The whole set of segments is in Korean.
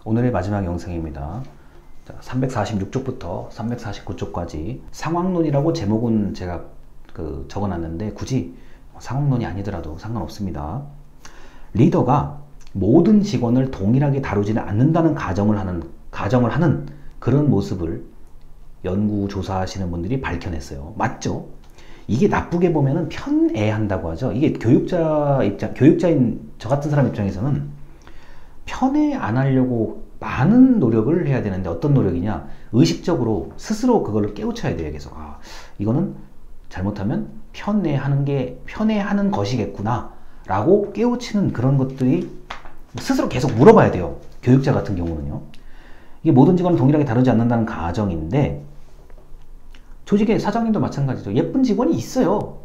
오늘의 마지막 영상입니다. 346쪽부터 349쪽까지 상황론이라고 제목은 제가 적어놨는데 굳이 상황론이 아니더라도 상관없습니다. 리더가 모든 직원을 동일하게 다루지는 않는다는 가정을 하는 그런 모습을 연구조사하시는 분들이 밝혀냈어요. 맞죠? 이게 나쁘게 보면은 편애한다고 하죠. 이게 교육자인 저 같은 사람 입장에서는 편애 안 하려고 많은 노력을 해야 되는데 어떤 노력이냐? 의식적으로 스스로 그걸 깨우쳐야 돼요. 계속. 이거는 잘못하면 편애하는 것이겠구나 라고 깨우치는 그런 것들이 스스로 계속 물어봐야 돼요. 교육자 같은 경우는요. 이게 모든 직원을 동일하게 다루지 않는다는 가정인데 조직의 사장님도 마찬가지죠. 예쁜 직원이 있어요.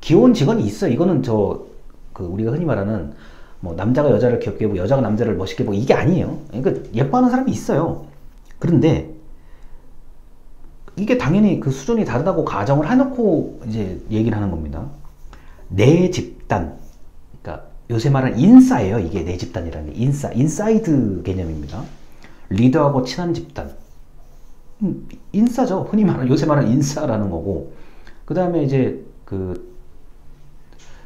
귀여운 직원이 있어요. 이거는 우리가 흔히 말하는 뭐 남자가 여자를 귀엽게 보고 여자가 남자를 멋있게 보고 이게 아니에요. 그러니까 예뻐하는 사람이 있어요. 그런데 이게 당연히 그 수준이 다르다고 가정을 해놓고 이제 얘기를 하는 겁니다. 내 집단, 그러니까 요새 말하는 인싸예요. 이게 내 집단이라는 게 인사이드 개념입니다. 리더하고 친한 집단, 인싸죠. 흔히 말하는 요새 말하는 인싸라는 거고, 그 다음에 이제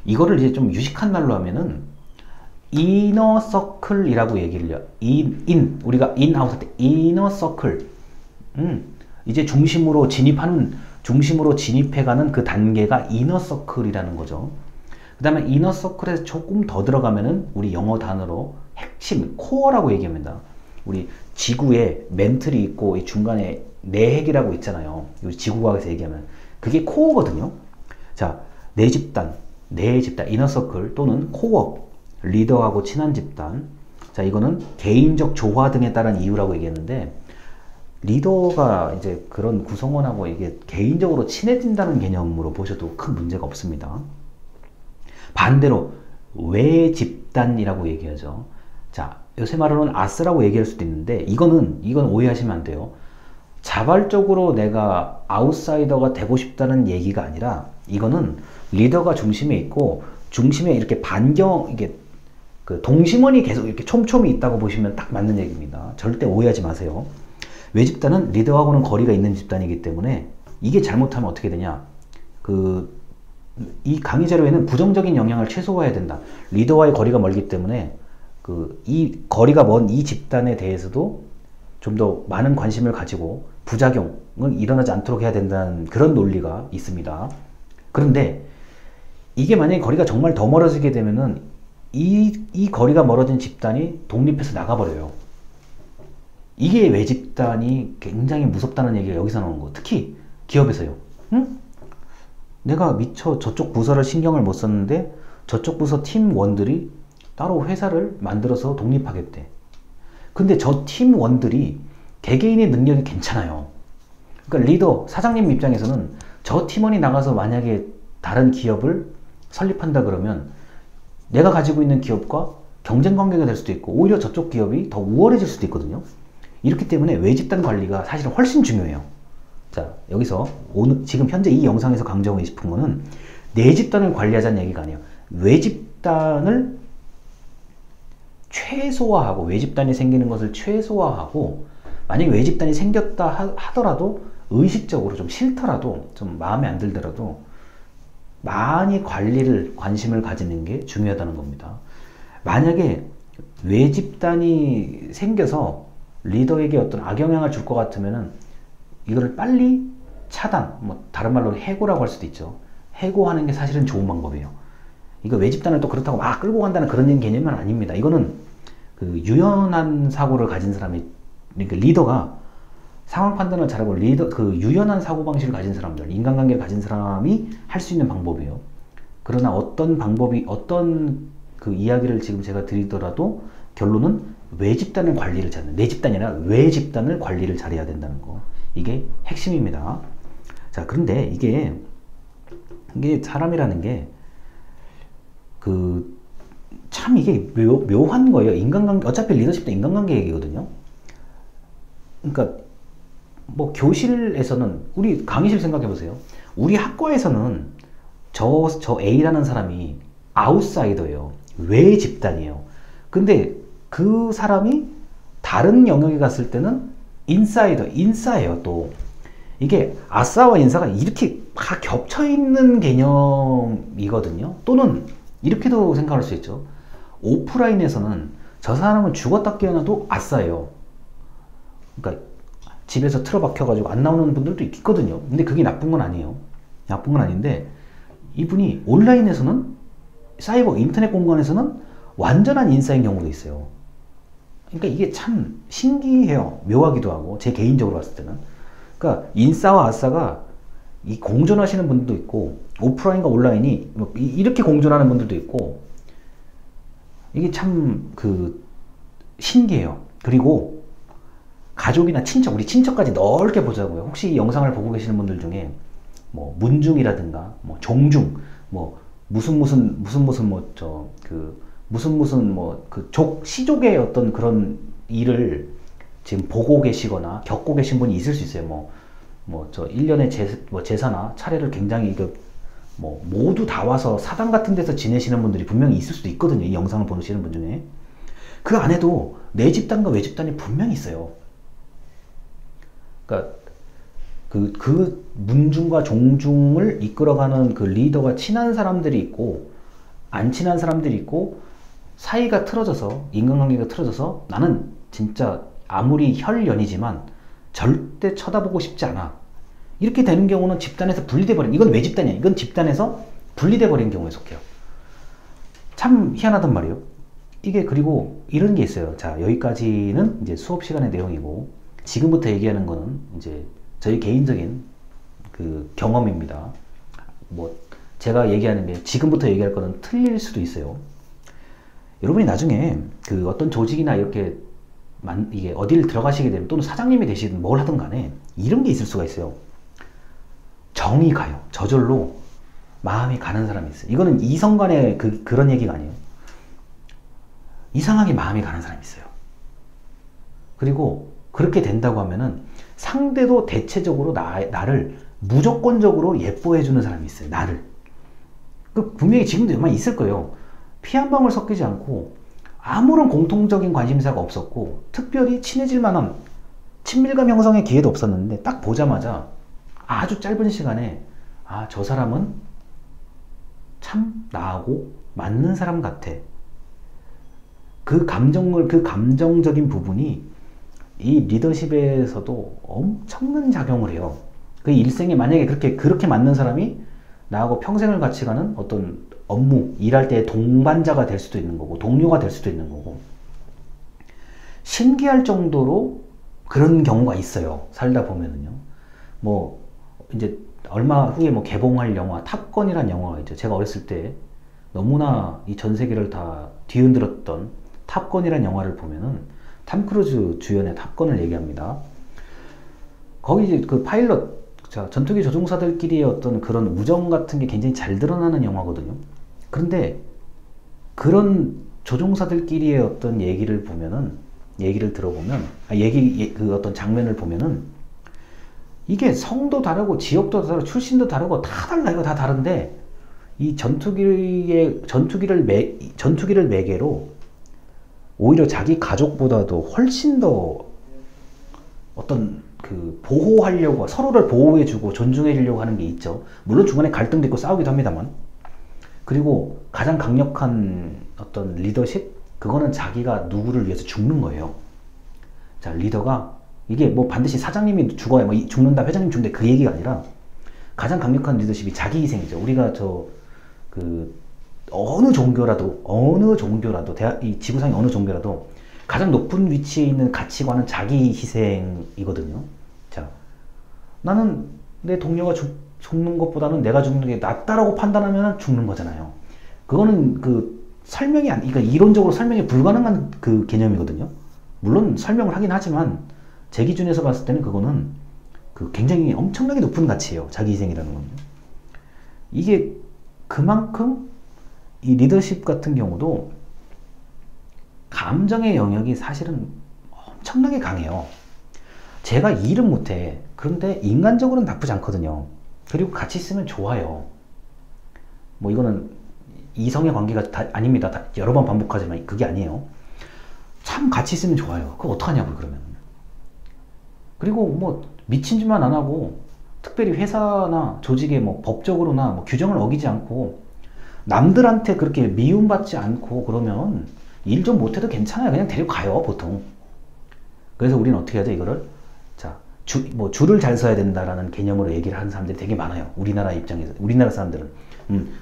이거를 이제 좀 유식한 말로 하면은 이너 서클이라고 얘기를 해요. 우리가 아웃 할 때 이너 서클. 이제 중심으로 진입해가는 그 단계가 이너 서클이라는 거죠. 그 다음에 이너 서클에서 조금 더 들어가면은 우리 영어 단어로 핵심, 코어라고 얘기합니다. 우리 지구에 멘틀이 있고 이 중간에 내핵이라고 있잖아요. 지구과학에서 얘기하면 그게 코어거든요. 자, 내 집단, 이너 서클 또는 코어, 리더하고 친한 집단. 자, 이거는 개인적 조화 등에 따른 이유라고 얘기했는데 리더가 이제 그런 구성원하고 이게 개인적으로 친해진다는 개념으로 보셔도 큰 문제가 없습니다. 반대로 외 집단이라고 얘기하죠. 자, 요새 말로는 아스라고 얘기할 수도 있는데 이건 오해하시면 안 돼요. 자발적으로 내가 아웃사이더가 되고 싶다는 얘기가 아니라 이거는 리더가 중심에 있고 중심에 이렇게 이게 동심원이 계속 이렇게 촘촘히 있다고 보시면 딱 맞는 얘기입니다. 절대 오해하지 마세요. 외 집단은 리더하고는 거리가 있는 집단이기 때문에 이게 잘못하면 어떻게 되냐? 이 강의 자료에는 부정적인 영향을 최소화해야 된다. 리더와의 거리가 멀기 때문에 이 거리가 먼 이 집단에 대해서도 좀 더 많은 관심을 가지고 부작용은 일어나지 않도록 해야 된다는 그런 논리가 있습니다. 그런데 이게 만약에 거리가 정말 더 멀어지게 되면은 이 거리가 멀어진 집단이 독립해서 나가버려요. 이게 외 집단이 굉장히 무섭다는 얘기가 여기서 나오는 거. 특히 기업에서요. 응? 내가 미처 저쪽 부서를 신경을 못 썼는데 저쪽 부서 팀원들이 따로 회사를 만들어서 독립하겠대. 근데 저 팀원들이 개개인의 능력이 괜찮아요. 그러니까 리더, 사장님 입장에서는 저 팀원이 나가서 만약에 다른 기업을 설립한다 그러면 내가 가지고 있는 기업과 경쟁 관계가 될 수도 있고 오히려 저쪽 기업이 더 우월해질 수도 있거든요. 이렇기 때문에 외 집단 관리가 사실은 훨씬 중요해요. 자, 여기서 지금 현재 이 영상에서 강조하고 싶은 거는 내 집단을 관리하자는 얘기가 아니에요. 외 집단을 최소화하고 외 집단이 생기는 것을 최소화하고 만약에 외 집단이 생겼다 하더라도 의식적으로 좀 싫더라도 좀 마음에 안 들더라도 많이 관심을 가지는 게 중요하다는 겁니다. 만약에 외 집단이 생겨서 리더에게 어떤 악영향을 줄 것 같으면은 이거를 빨리 차단, 다른 말로 해고라고 할 수도 있죠. 해고하는 게 사실은 좋은 방법이에요. 이거 외 집단을 또 그렇다고 막 끌고 간다는 그런 개념은 아닙니다. 이거는 유연한 사고를 가진 사람이, 그러니까 리더가 상황 판단을 잘하고 유연한 사고방식을 가진 사람들, 인간관계를 가진 사람이 할 수 있는 방법이에요. 그러나 어떤 이야기를 지금 제가 드리더라도 결론은 외 집단을 관리를 잘하는, 내 집단이 아니라 외 집단을 관리를 잘해야 된다는 거. 이게 핵심입니다. 자, 그런데 이게 사람이라는 게 참 이게 묘한 거예요. 인간관계, 어차피 리더십도 인간관계 얘기거든요. 그러니까 교실에서는 우리 강의실 생각해 보세요. 우리 학과에서는 저 A라는 사람이 아웃사이더예요. 외 집단이에요. 근데 그 사람이 다른 영역에 갔을 때는 인싸예요. 또 이게 아싸와 인싸가 이렇게 다 겹쳐있는 개념이거든요. 또는 이렇게도 생각할 수 있죠. 오프라인에서는 저 사람은 죽었다 깨어나도 아싸예요. 그러니까 집에서 틀어박혀가지고 안 나오는 분들도 있거든요. 근데 그게 나쁜 건 아니에요. 나쁜 건 아닌데, 이분이 온라인에서는, 사이버 인터넷 공간에서는 완전한 인싸인 경우도 있어요. 그러니까 이게 참 신기해요. 묘하기도 하고, 제 개인적으로 봤을 때는. 그러니까 인싸와 아싸가 이 공존하시는 분들도 있고, 오프라인과 온라인이 이렇게 공존하는 분들도 있고, 이게 참 신기해요. 그리고 가족이나 친척, 우리 친척까지 넓게 보자고요. 혹시 이 영상을 보고 계시는 분들 중에 뭐 문중이라든가 뭐 종중, 뭐 무슨 시족의 어떤 그런 일을 지금 보고 계시거나 겪고 계신 분이 있을 수 있어요. 저 1년의 제사나 차례를 굉장히 모두 다 와서 사당 같은 데서 지내시는 분들이 분명히 있을 수도 있거든요. 이 영상을 보시는 분 중에. 그 안에도 내 집단과 외 집단이 분명히 있어요. 그러니까 그 문중과 종중을 이끌어가는 그 리더가 친한 사람들이 있고, 안 친한 사람들이 있고, 사이가 틀어져서, 인간관계가 틀어져서 나는 진짜 아무리 혈연이지만 절대 쳐다보고 싶지 않아. 이렇게 되는 경우는 집단에서 분리돼 버린, 이건 왜 집단이야? 이건 집단에서 분리돼 버린 경우에 속해요. 참 희한하단 말이에요. 이게, 그리고 이런 게 있어요. 자, 여기까지는 이제 수업 시간의 내용이고, 지금부터 얘기하는 거는 이제 저희 개인적인 경험입니다. 제가 얘기하는 게 지금부터 얘기할 거는 틀릴 수도 있어요. 여러분이 나중에 어떤 조직이나 이렇게 이게 어디를 들어가시게 되면, 또는 사장님이 되시든 뭘 하든 간에 이런 게 있을 수가 있어요. 정이 가요. 저절로 마음이 가는 사람이 있어요. 이거는 이성 간의 그런 얘기가 아니에요. 이상하게 마음이 가는 사람이 있어요. 그리고 그렇게 된다고 하면은 상대도 대체적으로 나를 무조건적으로 예뻐해주는 사람이 있어요. 나를. 분명히 지금도 웬만히 있을 거예요. 피 한 방울 섞이지 않고 아무런 공통적인 관심사가 없었고, 특별히 친해질 만한 친밀감 형성의 기회도 없었는데, 딱 보자마자 아주 짧은 시간에 저 사람은 참 나하고 맞는 사람 같아. 그 감정적인 부분이 이 리더십에서도 엄청난 작용을 해요. 그 일생에 만약에 그렇게 맞는 사람이 나하고 평생을 같이 가는 어떤 업무, 일할 때 동반자가 될 수도 있는 거고, 동료가 될 수도 있는 거고, 신기할 정도로 그런 경우가 있어요. 살다 보면은요. 이제 얼마 후에 개봉할 영화, 탑건이란 영화가 있죠. 제가 어렸을 때 너무나 이 전 세계를 다 뒤흔들었던 탑건이란 영화를 보면은, 탐 크루즈 주연의 탑건을 얘기합니다. 거기 이제 파일럿, 전투기 조종사들끼리의 어떤 그런 우정 같은 게 굉장히 잘 드러나는 영화거든요. 그런데 그런 조종사들끼리의 어떤 얘기를 들어보면, 어떤 장면을 보면은, 이게 성도 다르고 지역도 다르고 출신도 다르고 다 달라요. 다 다른데, 이 전투기를 매개로 오히려 자기 가족보다도 훨씬 더 어떤 보호하려고, 서로를 보호해주고 존중해주려고 하는 게 있죠. 물론 중간에 갈등도 있고 싸우기도 합니다만. 그리고 가장 강력한 어떤 리더십? 그거는 자기가 누구를 위해서 죽는 거예요. 자, 리더가, 이게 반드시 사장님이 죽어야 죽는다, 회장님 죽는다, 그 얘기가 아니라, 가장 강력한 리더십이 자기 희생이죠. 우리가 어느 종교라도, 이 지구상의 어느 종교라도 가장 높은 위치에 있는 가치관은 자기 희생이거든요. 자, 나는 내 동료가 죽는 것보다는 내가 죽는 게 낫다라고 판단하면 죽는 거잖아요. 그거는 그러니까 이론적으로 설명이 불가능한 개념이거든요. 물론 설명을 하긴 하지만, 제 기준에서 봤을 때는 그거는 굉장히 엄청나게 높은 가치예요. 자기 희생이라는 건. 이게 그만큼 이 리더십 같은 경우도 감정의 영역이 사실은 엄청나게 강해요. 제가 일은 못해. 그런데 인간적으로는 나쁘지 않거든요. 그리고 같이 있으면 좋아요. 이거는 이성의 관계가 아닙니다. 여러 번 반복하지만 그게 아니에요. 참 같이 있으면 좋아요. 그거 어떡하냐고요, 그러면. 그리고 뭐 미친 짓만 안 하고 특별히 회사나 조직에 뭐 법적으로나 뭐 규정을 어기지 않고 남들한테 그렇게 미움받지 않고 그러면 일 좀 못해도 괜찮아요. 그냥 데려가요, 보통. 그래서 우리는 어떻게 해야 돼, 이거를? 자, 줄을 잘 서야 된다라는 개념으로 얘기를 하는 사람들이 되게 많아요. 우리나라 입장에서, 우리나라 사람들은.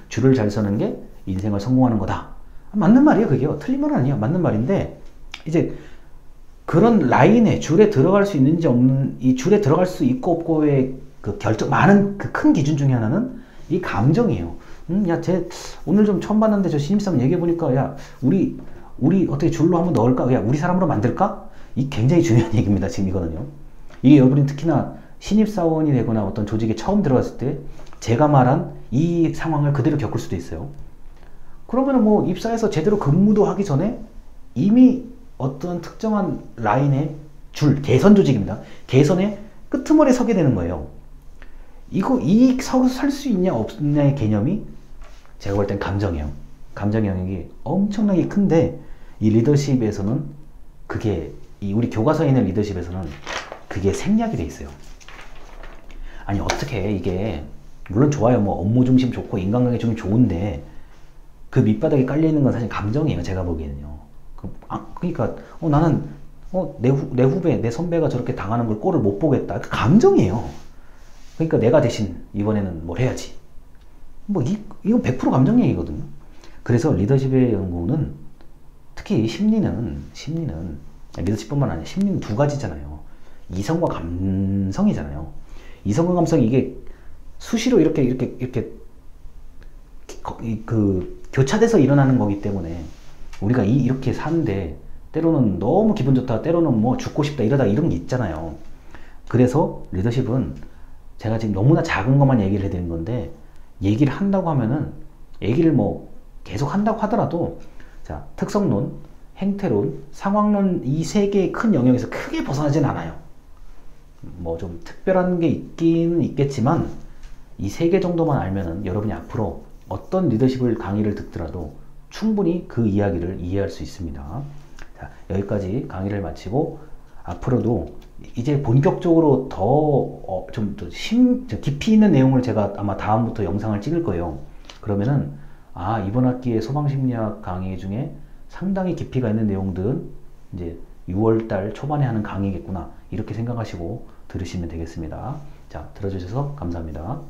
줄을 잘 서는 게 인생을 성공하는 거다. 맞는 말이에요, 그게요. 틀린 건 아니에요. 맞는 말인데, 이제 그런 라인에 줄에 들어갈 수 있는지 없는, 이 줄에 들어갈 수 있고 없고의 그 많은 그 큰 기준 중에 하나는 이 감정이에요. 야, 오늘 좀 처음 봤는데 저 신입사원 얘기해보니까, 야, 우리 어떻게 줄로 한번 넣을까? 야, 우리 사람으로 만들까? 이 굉장히 중요한 얘기입니다, 지금 이거는요. 이게 여러분이 특히나 신입사원이 되거나 어떤 조직에 처음 들어갔을 때 제가 말한 이 상황을 그대로 겪을 수도 있어요. 그러면은 뭐 입사해서 제대로 근무도 하기 전에 이미 어떤 특정한 라인의 개선 조직입니다. 개선의 끄트머리에 서게 되는 거예요. 설 수 있냐 없냐의 개념이 제가 볼 땐 감정이에요. 감정 영역이 엄청나게 큰데 이 리더십에서는 그게 우리 교과서에 있는 리더십에서는 그게 생략이 돼 있어요. 아니 어떻게 이게 물론 좋아요. 뭐 업무 중심 좋고 인간관계 중심 좋은데 그 밑바닥에 깔려 있는 건 사실 감정이에요. 제가 보기에는요. 그러니까 나는 내 후배, 내 선배가 저렇게 당하는 걸 꼴을 못 보겠다. 그 감정이에요. 그러니까 내가 대신 이번에는 뭘 해야지. 뭐 이건 100% 감정 얘기거든요. 그래서 리더십의 연구는 특히 심리는 리더십뿐만 아니라 심리는 두 가지잖아요. 이성과 감성이잖아요. 이성과 감성이 이게 수시로 이렇게 교차돼서 일어나는 거기 때문에 우리가 이렇게 사는데 때로는 너무 기분 좋다, 때로는 뭐 죽고 싶다 이러다 이런 게 있잖아요. 그래서 리더십은 제가 지금 너무나 작은 것만 얘기를 해드린 건데 얘기를 한다고 하면은 얘기를 뭐 계속 한다고 하더라도 자, 특성론, 행태론, 상황론 이 세 개의 큰 영역에서 크게 벗어나진 않아요. 뭐 좀 특별한 게 있기는 있겠지만 이 세 개 정도만 알면은 여러분이 앞으로 어떤 리더십을 강의를 듣더라도 충분히 그 이야기를 이해할 수 있습니다. 자, 여기까지 강의를 마치고 앞으로도 이제 본격적으로 좀 깊이 있는 내용을 제가 아마 다음부터 영상을 찍을 거예요. 그러면은 이번 학기의 소방심리학 강의 중에 상당히 깊이가 있는 내용들은 이제 6월달 초반에 하는 강의겠구나 이렇게 생각하시고 들으시면 되겠습니다. 자, 들어주셔서 감사합니다.